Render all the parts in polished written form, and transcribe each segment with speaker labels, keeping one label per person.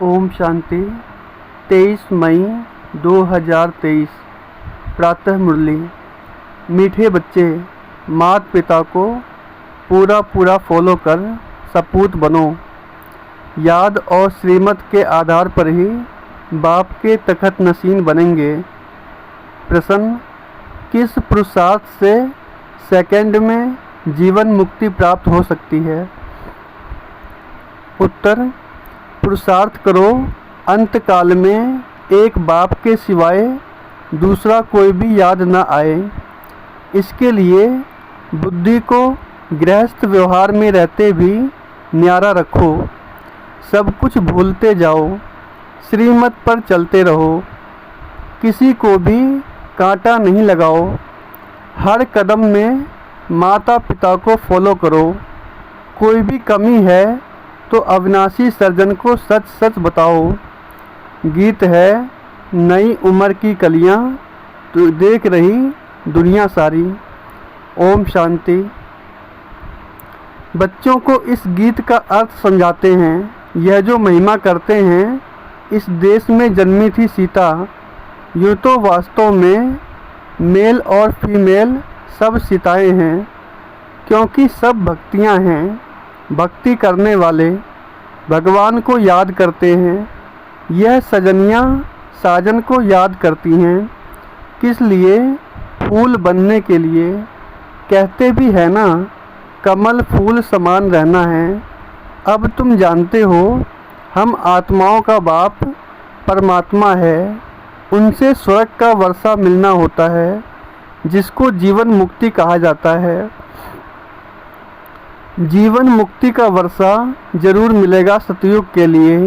Speaker 1: ओम शांति। 23 मई 2023 प्रातः मुरली। मीठे बच्चे, माता पिता को पूरा फॉलो कर सपूत बनो। याद और श्रीमत के आधार पर ही बाप के तखत नशीन बनेंगे। प्रश्न: किस पुरुषार्थ से सेकंड में जीवन मुक्ति प्राप्त हो सकती है? उत्तर: पुरुषार्थ करो अंत काल में एक बाप के सिवाय दूसरा कोई भी याद न आए। इसके लिए बुद्धि को गृहस्थ व्यवहार में रहते भी न्यारा रखो। सब कुछ भूलते जाओ, श्रीमत पर चलते रहो। किसी को भी कांटा नहीं लगाओ। हर कदम में माता पिता को फॉलो करो। कोई भी कमी है तो अविनाशी सर्जन को सच सच बताओ। गीत है, नई उम्र की कलियां तो देख रही दुनिया सारी। ओम शांति। बच्चों को इस गीत का अर्थ समझाते हैं। यह जो महिमा करते हैं, इस देश में जन्मी थी सीता। यूँ तो वास्तव में मेल और फीमेल सब सीताएँ हैं, क्योंकि सब भक्तियाँ हैं। भक्ति करने वाले भगवान को याद करते हैं। यह सजनियाँ साजन को याद करती हैं। किस लिए? फूल बनने के लिए। कहते भी है ना, कमल फूल समान रहना है। अब तुम जानते हो, हम आत्माओं का बाप परमात्मा है। उनसे स्वर्ग का वर्षा मिलना होता है, जिसको जीवन मुक्ति कहा जाता है। जीवन मुक्ति का वर्षा जरूर मिलेगा सतयुग के लिए,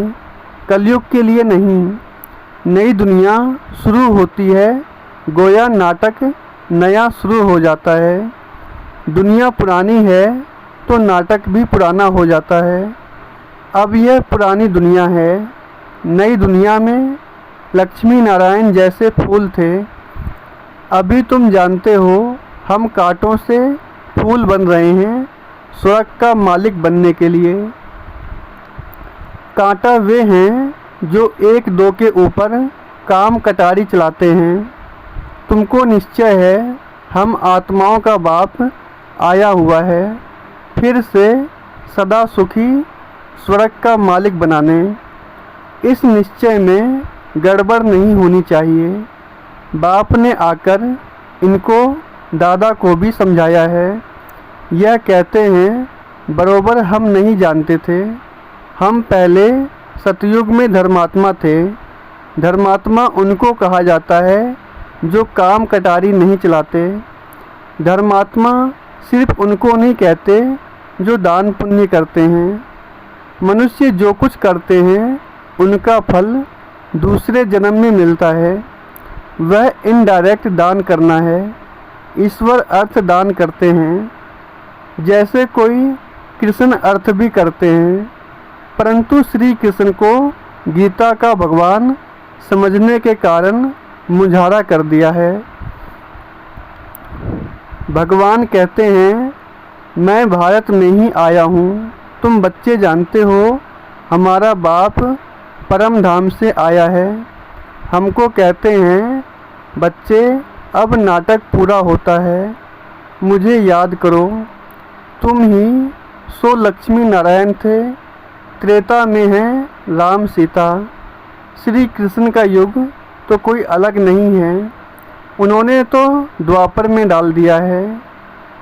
Speaker 1: कलयुग के लिए नहीं। नई दुनिया शुरू होती है, गोया नाटक नया शुरू हो जाता है। दुनिया पुरानी है तो नाटक भी पुराना हो जाता है। अब यह पुरानी दुनिया है। नई दुनिया में लक्ष्मी नारायण जैसे फूल थे। अभी तुम जानते हो, हम कांटों से फूल बन रहे हैं स्वर्ग का मालिक बनने के लिए। कांटा वे हैं जो एक दो के ऊपर काम कटारी चलाते हैं। तुमको निश्चय है, हम आत्माओं का बाप आया हुआ है, फिर से सदा सुखी स्वर्ग का मालिक बनाने। इस निश्चय में गड़बड़ नहीं होनी चाहिए। बाप ने आकर इनको दादा को भी समझाया है। यह कहते हैं, बरोबर हम नहीं जानते थे। हम पहले सतयुग में धर्मात्मा थे। धर्मात्मा उनको कहा जाता है जो काम कटारी नहीं चलाते। धर्मात्मा सिर्फ उनको नहीं कहते जो दान पुण्य करते हैं। मनुष्य जो कुछ करते हैं, उनका फल दूसरे जन्म में मिलता है। वह इनडायरेक्ट दान करना है। ईश्वर अर्थ दान करते हैं, जैसे कोई कृष्ण अर्थ भी करते हैं। परंतु श्री कृष्ण को गीता का भगवान समझने के कारण मुझारा कर दिया है। भगवान कहते हैं, मैं भारत में ही आया हूँ। तुम बच्चे जानते हो, हमारा बाप परम धाम से आया है। हमको कहते हैं, बच्चे अब नाटक पूरा होता है, मुझे याद करो। तुम ही सो लक्ष्मी नारायण थे। त्रेता में हैं राम सीता। श्री कृष्ण का युग तो कोई अलग नहीं है। उन्होंने तो द्वापर में डाल दिया है।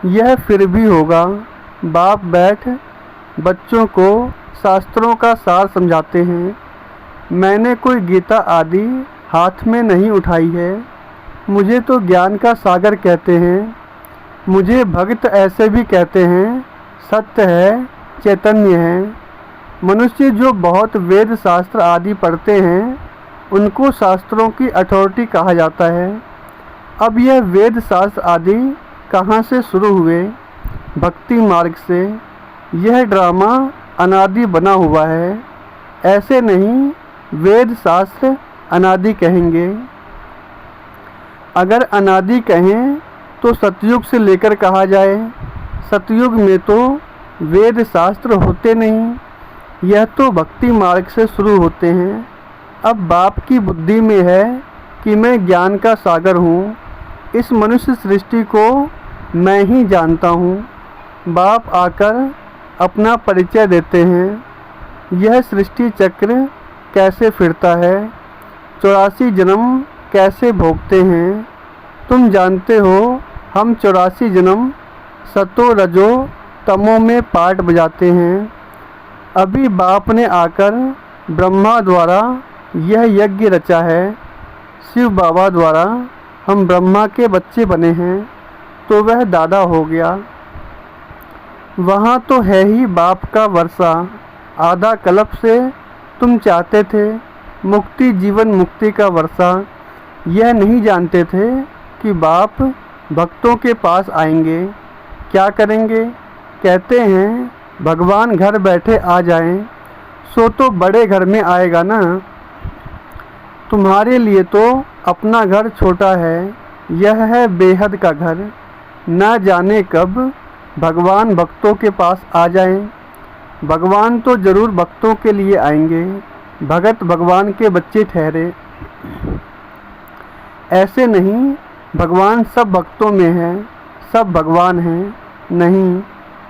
Speaker 1: यह फिर भी होगा। बाप बैठ बच्चों को शास्त्रों का सार समझाते हैं। मैंने कोई गीता आदि हाथ में नहीं उठाई है। मुझे तो ज्ञान का सागर कहते हैं। मुझे भक्त ऐसे भी कहते हैं। सत्य है, चैतन्य है। मनुष्य जो बहुत वेद शास्त्र आदि पढ़ते हैं, उनको शास्त्रों की अथॉरिटी कहा जाता है। अब यह वेद शास्त्र आदि कहाँ से शुरू हुए? भक्ति मार्ग से। यह ड्रामा अनादि बना हुआ है। ऐसे नहीं वेद शास्त्र अनादि कहेंगे। अगर अनादि कहें तो सतयुग से लेकर कहा जाए। सतयुग में तो वेद शास्त्र होते नहीं। यह तो भक्ति मार्ग से शुरू होते हैं। अब बाप की बुद्धि में है कि मैं ज्ञान का सागर हूँ, इस मनुष्य सृष्टि को मैं ही जानता हूँ। बाप आकर अपना परिचय देते हैं, यह सृष्टि चक्र कैसे फिरता है, 84 जन्म कैसे भोगते हैं। तुम जानते हो हम 84 जन्म सतो रजो तमो में पाठ बजाते हैं। अभी बाप ने आकर ब्रह्मा द्वारा यह यज्ञ रचा है, शिव बाबा द्वारा हम ब्रह्मा के बच्चे बने हैं, तो वह दादा हो गया। वहाँ तो है ही बाप का वर्षा, आधा कल्प से तुम चाहते थे मुक्ति, जीवन मुक्ति का वर्षा। यह नहीं जानते थे कि बाप भक्तों के पास आएंगे, क्या करेंगे। कहते हैं भगवान घर बैठे आ जाएं, सो तो बड़े घर में आएगा ना। तुम्हारे लिए तो अपना घर छोटा है, यह है बेहद का घर। न जाने कब भगवान भक्तों के पास आ जाएं। भगवान तो ज़रूर भक्तों के लिए आएंगे, भगत भगवान के बच्चे ठहरे। ऐसे नहीं भगवान सब भक्तों में है, सब भगवान हैं, नहीं।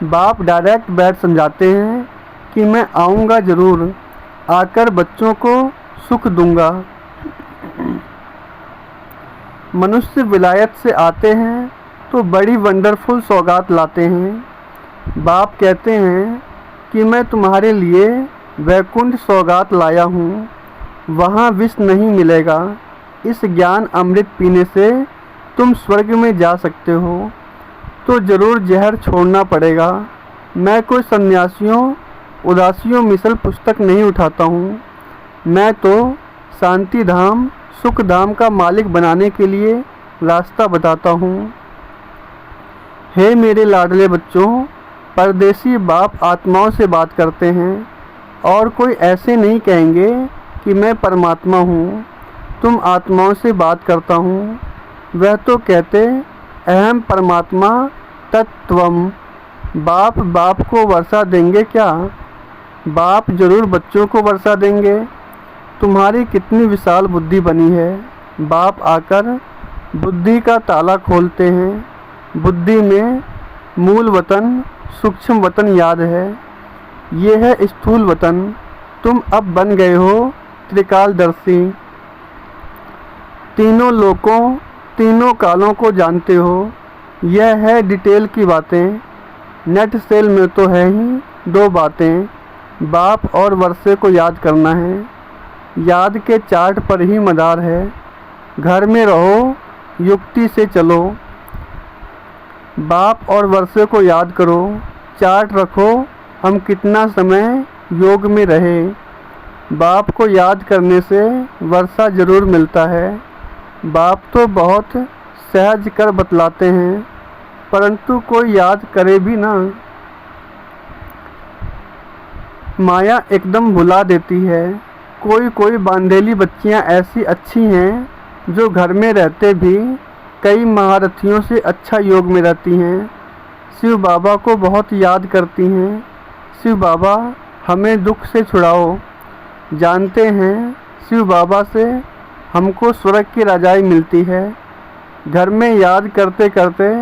Speaker 1: बाप डायरेक्ट बैठ समझाते हैं कि मैं आऊँगा ज़रूर, आकर बच्चों को सुख दूंगा। मनुष्य विलायत से आते हैं तो बड़ी वंडरफुल सौगात लाते हैं। बाप कहते हैं कि मैं तुम्हारे लिए वैकुंठ सौगात लाया हूँ, वहाँ विष नहीं मिलेगा। इस ज्ञान अमृत पीने से तुम स्वर्ग में जा सकते हो, तो ज़रूर जहर छोड़ना पड़ेगा। मैं कोई सन्यासियों उदासियों मिसल पुस्तक नहीं उठाता हूँ, मैं तो शांति धाम सुख धाम का मालिक बनाने के लिए रास्ता बताता हूँ। हे मेरे लाडले बच्चों, परदेसी बाप आत्माओं से बात करते हैं और कोई ऐसे नहीं कहेंगे कि मैं परमात्मा हूँ, तुम आत्माओं से बात करता हूँ। वह तो कहते अहम परमात्मा तत्वम। बाप को वर्षा देंगे क्या? बाप जरूर बच्चों को वर्षा देंगे। तुम्हारी कितनी विशाल बुद्धि बनी है। बाप आकर बुद्धि का ताला खोलते हैं। बुद्धि में मूल वतन सूक्ष्म वतन याद है, ये है स्थूल वतन। तुम अब बन गए हो त्रिकालदर्शी, तीनों लोकों तीनों कालों को जानते हो। यह है डिटेल की बातें, नेट सेल में तो है ही दो बातें, बाप और वर्षे को याद करना है। याद के चार्ट पर ही मदार है। घर में रहो, युक्ति से चलो। बाप और वर्षे को याद करो, चार्ट रखो हम कितना समय योग में रहे। बाप को याद करने से वर्षा ज़रूर मिलता है। बाप तो बहुत सहज कर बतलाते हैं, परंतु कोई याद करे भी ना, माया एकदम भुला देती है। कोई बांधेली बच्चियां ऐसी अच्छी हैं जो घर में रहते भी कई महारथियों से अच्छा योग में रहती हैं। शिव बाबा को बहुत याद करती हैं। शिव बाबा हमें दुख से छुड़ाओ। जानते हैं शिव बाबा से हमको स्वर्ग की रजाई मिलती है। घर में याद करते करते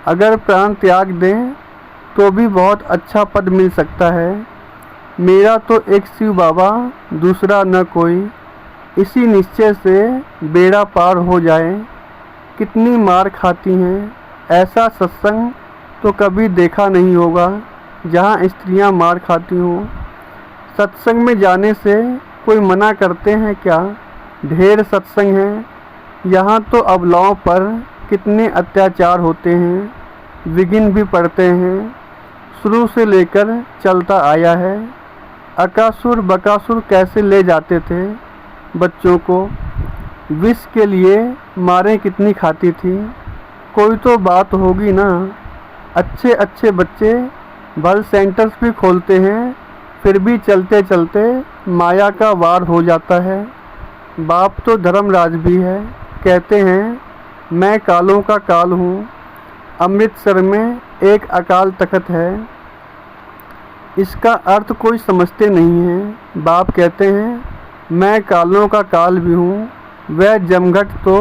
Speaker 1: अगर प्राण त्याग दें तो भी बहुत अच्छा पद मिल सकता है। मेरा तो एक शिव बाबा, दूसरा न कोई। इसी निश्चय से बेड़ा पार हो जाए। कितनी मार खाती हैं, ऐसा सत्संग तो कभी देखा नहीं होगा जहाँ स्त्रियाँ मार खाती हों। सत्संग में जाने से कोई मना करते हैं क्या? ढेर सत्संग हैं। यहाँ तो अबलाओं पर कितने अत्याचार होते हैं, विघ्न भी पड़ते हैं। शुरू से लेकर चलता आया है। अकासुर बकासुर कैसे ले जाते थे बच्चों को, विष के लिए मारें कितनी खाती थी। कोई तो बात होगी ना। अच्छे अच्छे बच्चे बल सेंटर्स भी खोलते हैं, फिर भी चलते चलते माया का वार हो जाता है। बाप तो धर्मराज भी है। कहते हैं मैं कालों का काल हूँ। अमृतसर में एक अकाल तख्त है। इसका अर्थ कोई समझते नहीं है। बाप कहते हैं, मैं कालों का काल भी हूँ। वह जमघट तो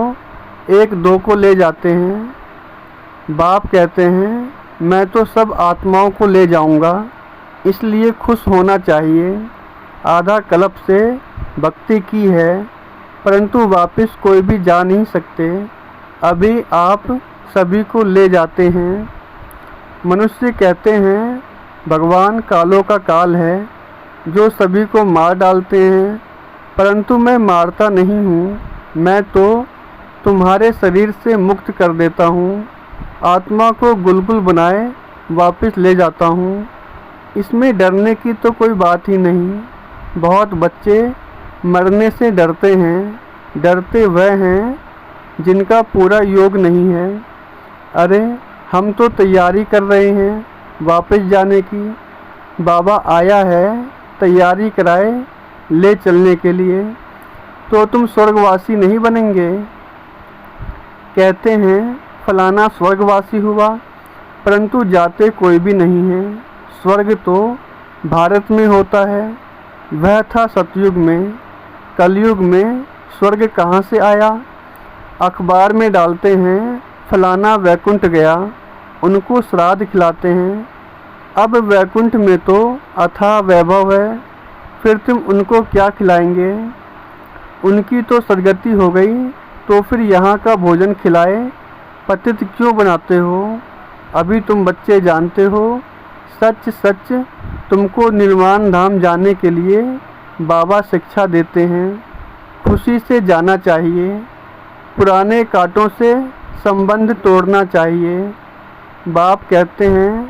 Speaker 1: एक दो को ले जाते हैं। बाप कहते हैं, मैं तो सब आत्माओं को ले जाऊंगा, इसलिए खुश होना चाहिए। आधा कल्प से भक्ति की है, परंतु वापस कोई भी जा नहीं सकते। अभी आप सभी को ले जाते हैं। मनुष्य कहते हैं, भगवान कालों का काल है जो सभी को मार डालते हैं, परंतु मैं मारता नहीं हूँ। मैं तो तुम्हारे शरीर से मुक्त कर देता हूँ, आत्मा को गुलगुल बनाए वापस ले जाता हूँ। इसमें डरने की तो कोई बात ही नहीं। बहुत बच्चे मरने से डरते हैं। डरते वह हैं जिनका पूरा योग नहीं है। अरे हम तो तैयारी कर रहे हैं वापस जाने की। बाबा आया है तैयारी कराए ले चलने के लिए। तो तुम स्वर्गवासी नहीं बनेंगे। कहते हैं फलाना स्वर्गवासी हुआ, परंतु जाते कोई भी नहीं है। स्वर्ग तो भारत में होता है। वह था सतयुग में। कलयुग में स्वर्ग कहाँ से आया? अखबार में डालते हैं फलाना वैकुंठ गया, उनको श्राद्ध खिलाते हैं। अब वैकुंठ में तो अथाह वैभव है, फिर तुम उनको क्या खिलाएंगे? उनकी तो सदगति हो गई, तो फिर यहाँ का भोजन खिलाए पतित क्यों बनाते हो? अभी तुम बच्चे जानते हो, सच सच तुमको निर्वाण धाम जाने के लिए बाबा शिक्षा देते हैं। खुशी से जाना चाहिए, पुराने कांटों से संबंध तोड़ना चाहिए। बाप कहते हैं,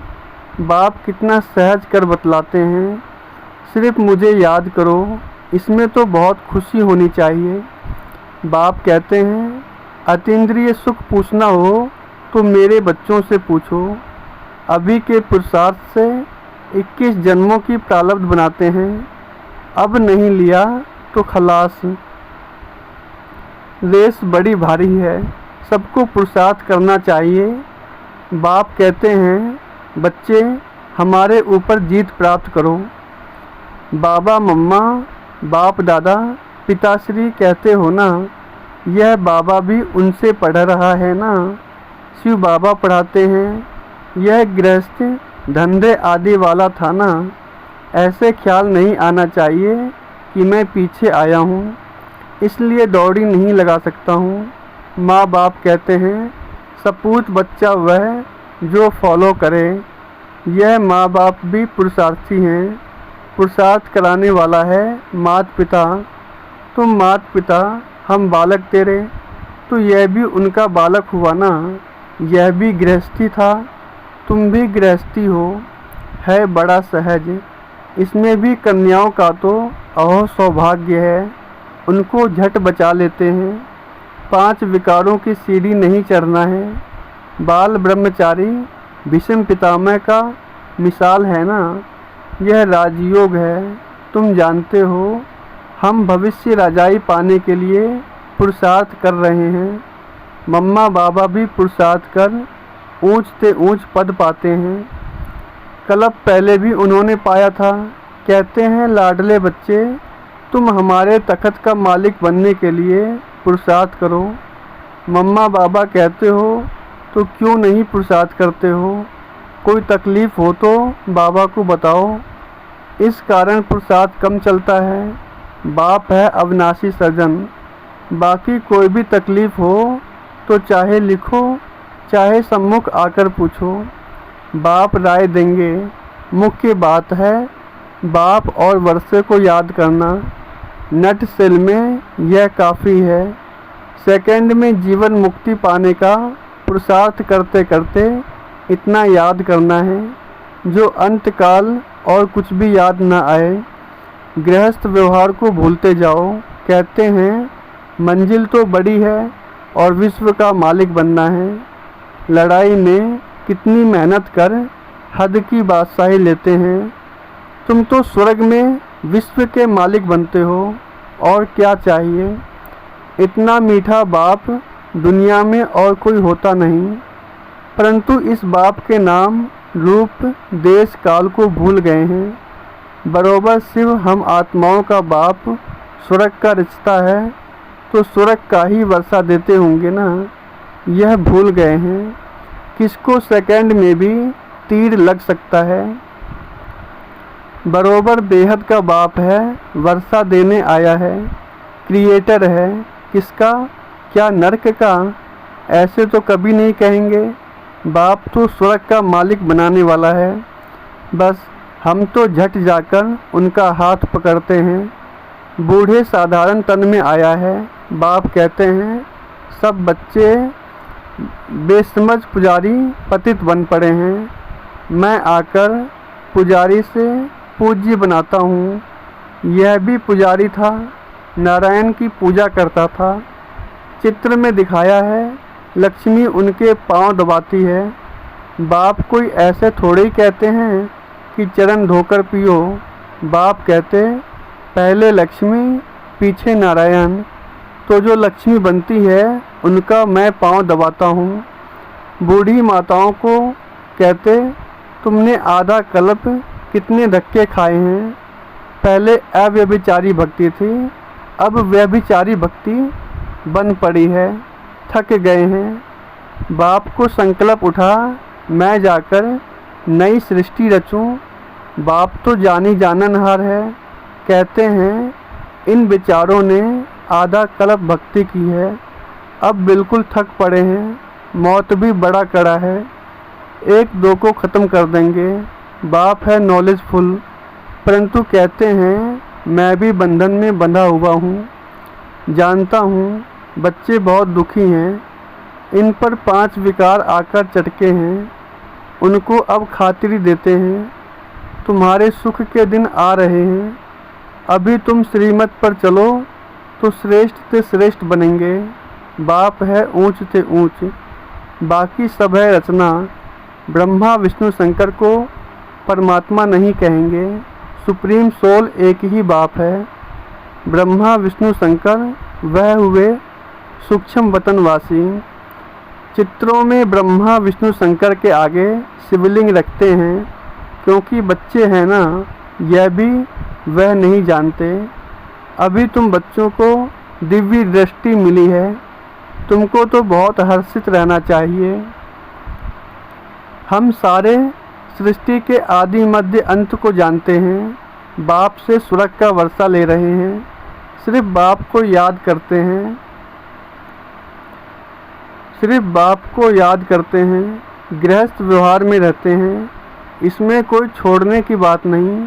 Speaker 1: बाप कितना सहज कर बतलाते हैं, सिर्फ मुझे याद करो, इसमें तो बहुत खुशी होनी चाहिए। बाप कहते हैं, अतीन्द्रिय सुख पूछना हो तो मेरे बच्चों से पूछो। अभी के पुरुषार्थ से 21 जन्मों की प्रारब्ध बनाते हैं, अब नहीं लिया तो खलास। रेस बड़ी भारी है, सबको पुरुषार्थ करना चाहिए। बाप कहते हैं, बच्चे हमारे ऊपर जीत प्राप्त करो। बाबा मम्मा, बाप दादा, पिताश्री कहते हो ना, यह बाबा भी उनसे पढ़ रहा है ना। शिव बाबा पढ़ाते हैं, यह गृहस्थ धंधे आदि वाला था ना। ऐसे ख्याल नहीं आना चाहिए कि मैं पीछे आया हूँ, इसलिए दौड़ी नहीं लगा सकता हूँ। माँ बाप कहते हैं, सपूत बच्चा वह जो फॉलो करे। यह माँ बाप भी पुरुषार्थी हैं, पुरुषार्थ कराने वाला है माता पिता। तुम माता पिता, हम बालक तेरे, तो यह भी उनका बालक हुआ ना। यह भी गृहस्थी था, तुम भी गृहस्थी हो। है बड़ा सहज, इसमें भी कन्याओं का तो अहो सौभाग्य है, उनको झट बचा लेते हैं। 5 विकारों की सीढ़ी नहीं चढ़ना है। बाल ब्रह्मचारी भीष्म पितामह का मिसाल है ना। यह राजयोग है, तुम जानते हो। हम भविष्य राजाई पाने के लिए पुरुषार्थ कर रहे हैं। मम्मा बाबा भी पुरुषार्थ कर ऊंच से ऊंच पद पाते हैं। कल्प पहले भी उन्होंने पाया था। कहते हैं, लाडले बच्चे, तुम हमारे तख्त का मालिक बनने के लिए पुरुषार्थ करो। मम्मा बाबा कहते हो तो क्यों नहीं पुरुषार्थ करते हो? कोई तकलीफ़ हो तो बाबा को बताओ। इस कारण पुरुषार्थ कम चलता है। बाप है अविनाशी सर्जन। बाकी कोई भी तकलीफ़ हो तो चाहे लिखो, चाहे सम्मुख आकर पूछो, बाप राय देंगे। मुख्य बात है बाप और वर्षे को याद करना। नट सेल में यह काफ़ी है। सेकंड में जीवन मुक्ति पाने का पुरुषार्थ करते करते इतना याद करना है जो अंतकाल और कुछ भी याद न आए। गृहस्थ व्यवहार को भूलते जाओ। कहते हैं, मंजिल तो बड़ी है और विश्व का मालिक बनना है। लड़ाई में कितनी मेहनत कर हद की बादशाही लेते हैं। तुम तो स्वर्ग में विश्व के मालिक बनते हो, और क्या चाहिए? इतना मीठा बाप दुनिया में और कोई होता नहीं, परंतु इस बाप के नाम रूप देश काल को भूल गए हैं। बरोबर शिव हम आत्माओं का बाप स्वर्ग का रिश्ता है तो स्वर्ग का ही वर्षा देते होंगे ना, यह भूल गए हैं। किसको सेकंड में भी तीर लग सकता है। बरोबर बेहद का बाप है, वर्षा देने आया है, क्रिएटर है। किसका? क्या नरक का? ऐसे तो कभी नहीं कहेंगे। बाप तो स्वर्ग का मालिक बनाने वाला है। बस हम तो झट जाकर उनका हाथ पकड़ते हैं। बूढ़े साधारण तन में आया है। बाप कहते हैं सब बच्चे बेसमझ पुजारी पतित बन पड़े हैं। मैं आकर पुजारी से पूज्य बनाता हूँ। यह भी पुजारी था, नारायण की पूजा करता था। चित्र में दिखाया है लक्ष्मी उनके पांव दबाती है। बाप कोई ऐसे थोड़े ही कहते हैं कि चरण धोकर पियो। बाप कहते पहले लक्ष्मी पीछे नारायण। तो जो लक्ष्मी बनती है उनका मैं पांव दबाता हूँ। बूढ़ी माताओं को कहते तुमने आधा कल्प कितने धक्के खाए हैं। पहले अव्यभिचारी भक्ति थी, अब व्यभिचारी भक्ति बन पड़ी है। थक गए हैं। बाप को संकल्प उठा मैं जाकर नई सृष्टि रचूं। बाप तो जानी जाननहार है। कहते हैं इन विचारों ने आधा कल्प भक्ति की है, अब बिल्कुल थक पड़े हैं। मौत भी बड़ा कड़ा है, एक दो को ख़त्म कर देंगे। बाप है नॉलेजफुल, परंतु कहते हैं मैं भी बंधन में बंधा हुआ हूँ। जानता हूँ बच्चे बहुत दुखी हैं, इन पर 5 विकार आकर चटके हैं। उनको अब खातिरी देते हैं। तुम्हारे सुख के दिन आ रहे हैं। अभी तुम श्रीमत पर चलो तो श्रेष्ठ से श्रेष्ठ बनेंगे। बाप है ऊंच से ऊंच, बाकी सब है रचना। ब्रह्मा विष्णु शंकर को परमात्मा नहीं कहेंगे। सुप्रीम सोल एक ही बाप है। ब्रह्मा विष्णु शंकर वह हुए सूक्ष्म वतनवासी। चित्रों में ब्रह्मा विष्णु शंकर के आगे शिवलिंग रखते हैं, क्योंकि बच्चे हैं ना, यह भी वह नहीं जानते। अभी तुम बच्चों को दिव्य दृष्टि मिली है, तुमको तो बहुत हर्षित रहना चाहिए। हम सारे सृष्टि के आदि मध्य अंत को जानते हैं। बाप से स्वर्ग का वर्षा ले रहे हैं, सिर्फ बाप को याद करते हैं। सिर्फ बाप को याद करते हैं। गृहस्थ व्यवहार में रहते हैं, इसमें कोई छोड़ने की बात नहीं।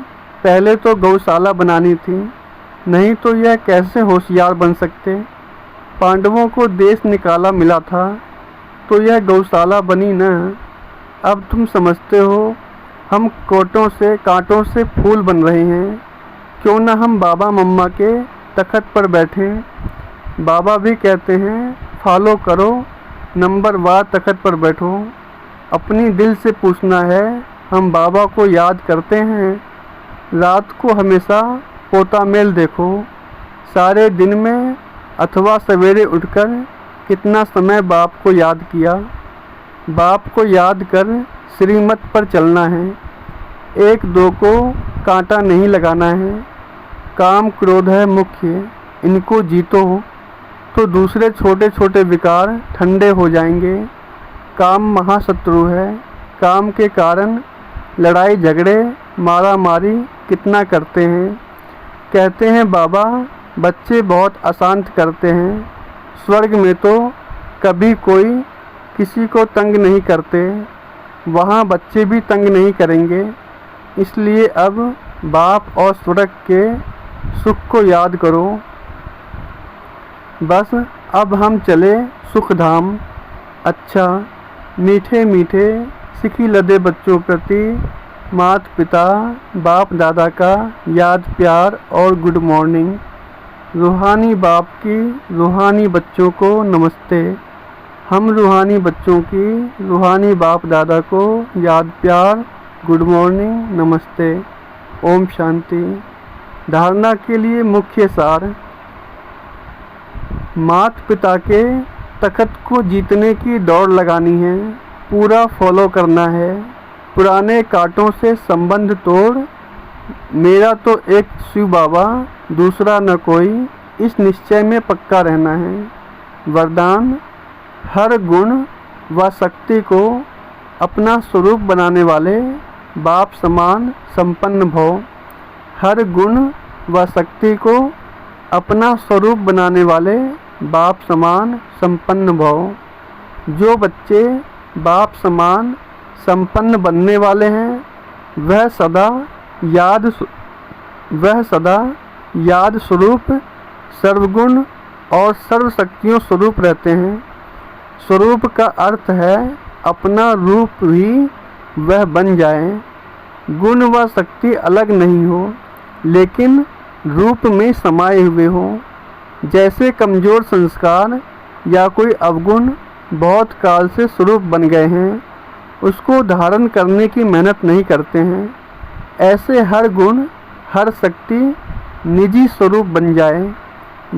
Speaker 1: पहले तो गौशाला बनानी थी, नहीं तो यह कैसे होशियार बन सकते। पांडवों को देश निकाला मिला था तो यह गौशाला बनी न। अब तुम समझते हो हम कांटों से फूल बन रहे हैं। क्यों न हम बाबा मम्मा के तख्त पर बैठें। बाबा भी कहते हैं फॉलो करो, नंबर वार तख्त पर बैठो। अपनी दिल से पूछना है हम बाबा को याद करते हैं। रात को हमेशा पोता मेल देखो। सारे दिन में अथवा सवेरे उठकर कितना समय बाप को याद किया। बाप को याद कर श्रीमत पर चलना है। एक दो को कांटा नहीं लगाना है। काम क्रोध है मुख्य, इनको जीतो तो दूसरे छोटे छोटे विकार ठंडे हो जाएंगे। काम महाशत्रु है। काम के कारण लड़ाई झगड़े मारा मारी कितना करते हैं। कहते हैं बाबा बच्चे बहुत अशांत करते हैं। स्वर्ग में तो कभी कोई किसी को तंग नहीं करते, वहाँ बच्चे भी तंग नहीं करेंगे। इसलिए अब बाप और स्वर्ग के सुख को याद करो। बस अब हम चले सुखधाम। अच्छा मीठे मीठे सिखी लदे बच्चों प्रति माता पिता बाप दादा का याद प्यार और गुड मॉर्निंग। रूहानी बाप की रूहानी बच्चों को नमस्ते। हम रूहानी बच्चों की रूहानी बाप दादा को याद प्यार गुड मॉर्निंग नमस्ते। ओम शांति। धारणा के लिए मुख्य सार। माता पिता के तख्त को जीतने की दौड़ लगानी है, पूरा फॉलो करना है। पुराने कांटों से संबंध तोड़, मेरा तो एक शिव बाबा दूसरा न कोई, इस निश्चय में पक्का रहना है। वरदान, हर गुण व शक्ति को अपना स्वरूप बनाने वाले बाप समान संपन्न भव। हर गुण व शक्ति को अपना स्वरूप बनाने वाले बाप समान संपन्न भव। जो बच्चे बाप समान संपन्न बनने वाले हैं वह सदा याद स्वरूप, सर्वगुण और सर्वशक्तियों स्वरूप रहते हैं। स्वरूप का अर्थ है अपना रूप भी वह बन जाए। गुण व शक्ति अलग नहीं हो, लेकिन रूप में समाये हुए हो। जैसे कमज़ोर संस्कार या कोई अवगुण बहुत काल से स्वरूप बन गए हैं, उसको धारण करने की मेहनत नहीं करते हैं, ऐसे हर गुण हर शक्ति निजी स्वरूप बन जाए।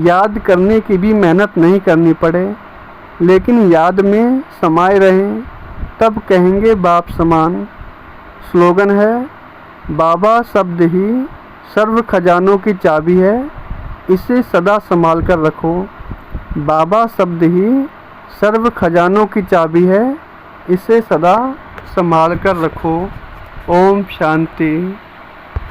Speaker 1: याद करने की भी मेहनत नहीं करनी पड़े, लेकिन याद में समाये रहें, तब कहेंगे बाप समान। स्लोगन है, बाबा शब्द ही सर्व खजानों की चाबी है, इसे सदा संभाल कर रखो। बाबा शब्द ही सर्व खजानों की चाबी है, इसे सदा संभाल कर रखो। ओम शांति।